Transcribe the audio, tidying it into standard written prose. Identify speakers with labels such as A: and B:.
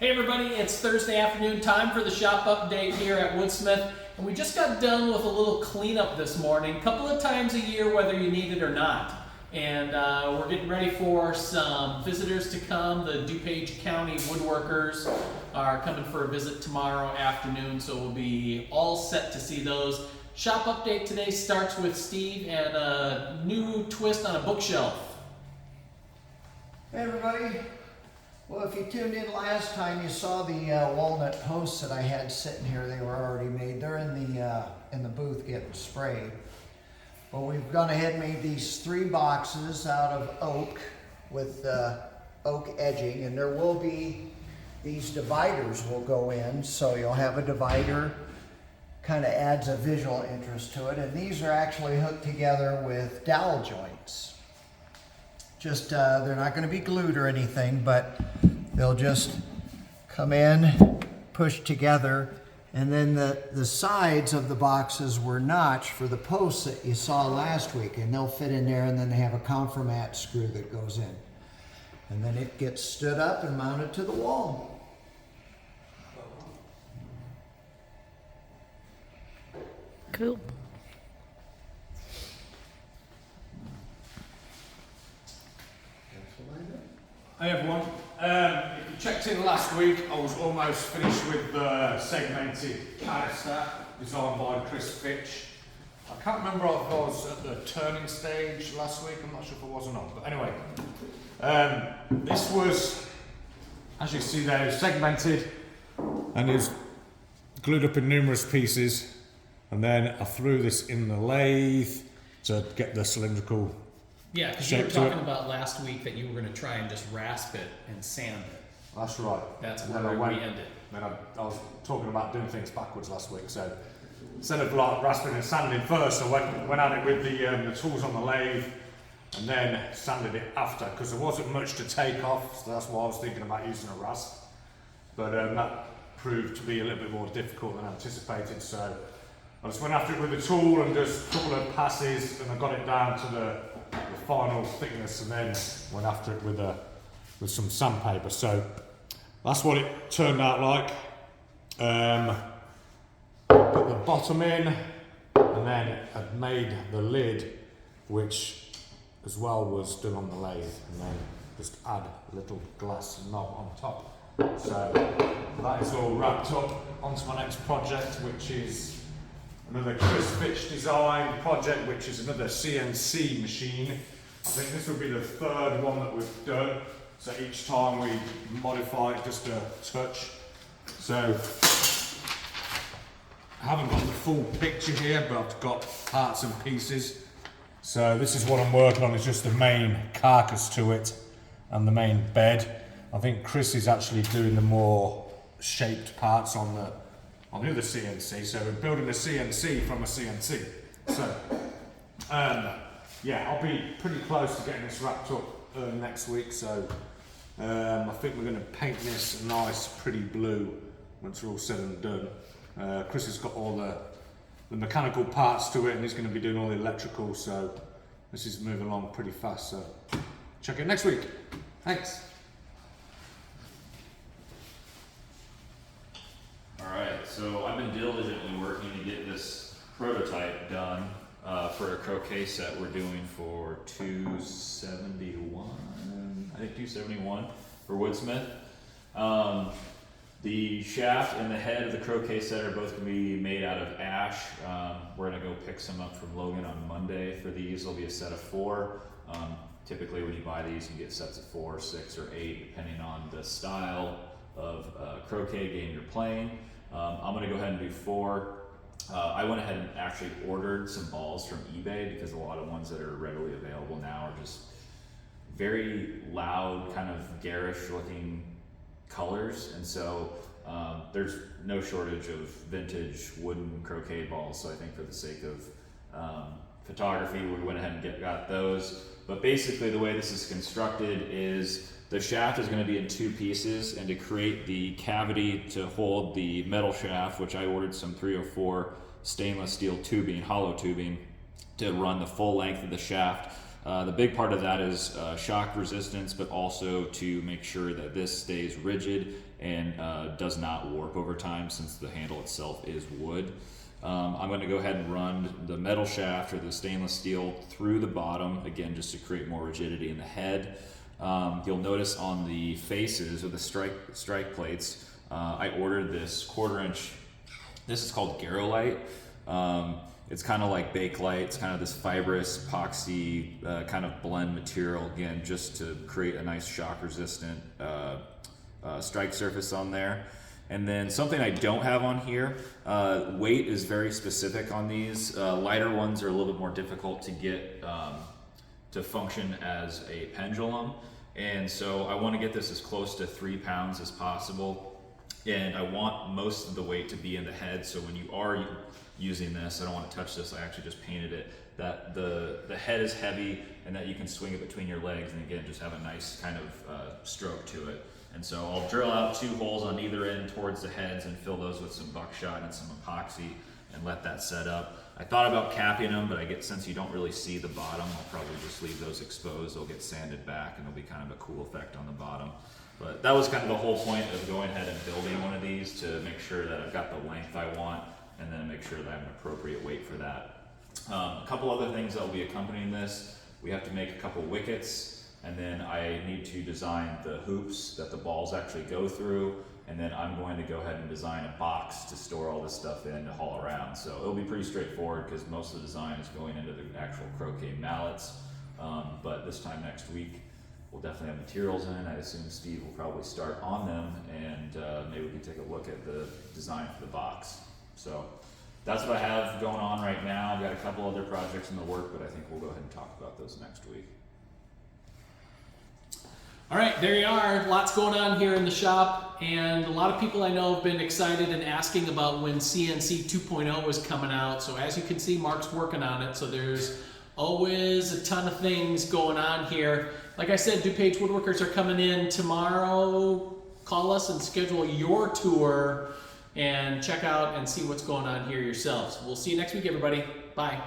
A: Hey everybody, it's Thursday afternoon, time for the shop update here at Woodsmith, and we just got done with a little cleanup this morning, a couple of times a year whether you need it or not. And we're getting ready for some visitors to come. The DuPage County woodworkers are coming for a visit tomorrow afternoon, so we'll be all set to see those. Shop update today starts with Steve and a new twist on a bookshelf.
B: Hey everybody. Well, if you tuned in last time, you saw the walnut posts that I had sitting here. They were already made. They're in the booth getting sprayed. Well, we've gone ahead and made these 3 boxes out of oak with oak edging, and there will be these dividers will go in, so you'll have a divider. Kind of adds a visual interest to it, and these are actually hooked together with dowel joints. Just they're not going to be glued or anything, but they'll just come in, push together, and then the sides of the boxes were notched for the posts that you saw last week, and they'll fit in there, and then they have a conformat screw that goes in, and then it gets stood up and mounted to the wall.
C: Cool.
D: Hi everyone. If you checked in last week, I was almost finished with the segmented Cara designed by Chris Fitch. I can't remember if I was at the turning stage last week. I'm not sure if I was or not. But anyway, this was, as you see there, segmented and is glued up in numerous pieces. And then I threw this in the lathe to get the cylindrical.
A: Yeah, because you were talking about last week that you were going to try and just rasp it and sand it.
D: That's right.
A: That's
D: And
A: where
D: then
A: we ended.
D: Then I was talking about doing things backwards last week, so instead of like rasping and sanding first, I went at it with the tools on the lathe and then sanded it after, because there wasn't much to take off, so that's why I was thinking about using a rasp. But that proved to be a little bit more difficult than anticipated, so I just went after it with the tool and just a couple of passes, and I got it down to the final thickness, and then went after it with some sandpaper. So that's what it turned out like. Put the bottom in, and then I'd made the lid, which as well was done on the lathe, and then just add a little glass knob on top. So that is all wrapped up onto my next project, which is another Chris Fitch design project, which is another CNC machine. I think this will be the 3rd one that we've done. So each time we modify it just a touch. So I haven't got the full picture here, but I've got parts and pieces. So this is what I'm working on, is just the main carcass to it and the main bed. I think Chris is actually doing the more shaped parts on the other CNC, so we're building a CNC from a CNC. So, yeah, I'll be pretty close to getting this wrapped up next week, so I think we're going to paint this a nice, pretty blue once we're all said and done. Chris has got all the mechanical parts to it, and he's going to be doing all the electrical, so this is moving along pretty fast, so check it next week. Thanks.
E: Alright, so I've been diligently working to get this prototype done for a croquet set we're doing for 271, I think 271 for Woodsmith. The shaft and the head of the croquet set are both going to be made out of ash. We're going to go pick some up from Logan on Monday for these. There'll be a set of 4. Typically when you buy these, you get sets of 4, 6, or 8, depending on the style of croquet game you're playing. I'm going to go ahead and do 4. I went ahead and actually ordered some balls from eBay, because a lot of ones that are readily available now are just very loud, kind of garish looking colors, and so there's no shortage of vintage wooden croquet balls. So I think for the sake of photography, we went ahead and got those. But basically the way this is constructed is the shaft is going to be in 2 pieces, and to create the cavity to hold the metal shaft, which I ordered some 304 stainless steel tubing, hollow tubing, to run the full length of the shaft. The big part of that is shock resistance, but also to make sure that this stays rigid and does not warp over time, since the handle itself is wood. I'm going to go ahead and run the metal shaft or the stainless steel through the bottom, again just to create more rigidity in the head. You'll notice on the faces or the strike plates, I ordered this 1/4 inch, this is called Garolite. It's kind of like Bakelite. It's kind of this fibrous epoxy kind of blend material, again just to create a nice shock resistant strike surface on there. And then something I don't have on here, weight is very specific on these. Lighter ones are a little bit more difficult to get to function as a pendulum. And so I want to get this as close to 3 pounds as possible. And I want most of the weight to be in the head. So when you are using this, I don't want to touch this, I actually just painted it, that the head is heavy and that you can swing it between your legs and again just have a nice kind of stroke to it. And so I'll drill out 2 holes on either end towards the heads and fill those with some buckshot and some epoxy and let that set up. I thought about capping them, but since you don't really see the bottom, I'll probably just leave those exposed. They'll get sanded back and it'll be kind of a cool effect on the bottom. But that was kind of the whole point of going ahead and building one of these, to make sure that I've got the length I want and then make sure that I have an appropriate weight for that. A couple other things that will be accompanying this. We have to make a couple wickets. And then I need to design the hoops that the balls actually go through. And then I'm going to go ahead and design a box to store all this stuff in to haul around. So it'll be pretty straightforward because most of the design is going into the actual croquet mallets. But this time next week, we'll definitely have materials in. I assume Steve will probably start on them, and maybe we can take a look at the design for the box. So that's what I have going on right now. I've got a couple other projects in the work, but I think we'll go ahead and talk about those next week.
A: All right, there you are. Lots going on here in the shop, and a lot of people I know have been excited and asking about when CNC 2.0 is coming out. So as you can see, Mark's working on it. So there's always a ton of things going on here. Like I said, DuPage Woodworkers are coming in tomorrow. Call us and schedule your tour and check out and see what's going on here yourselves. We'll see you next week, everybody. Bye.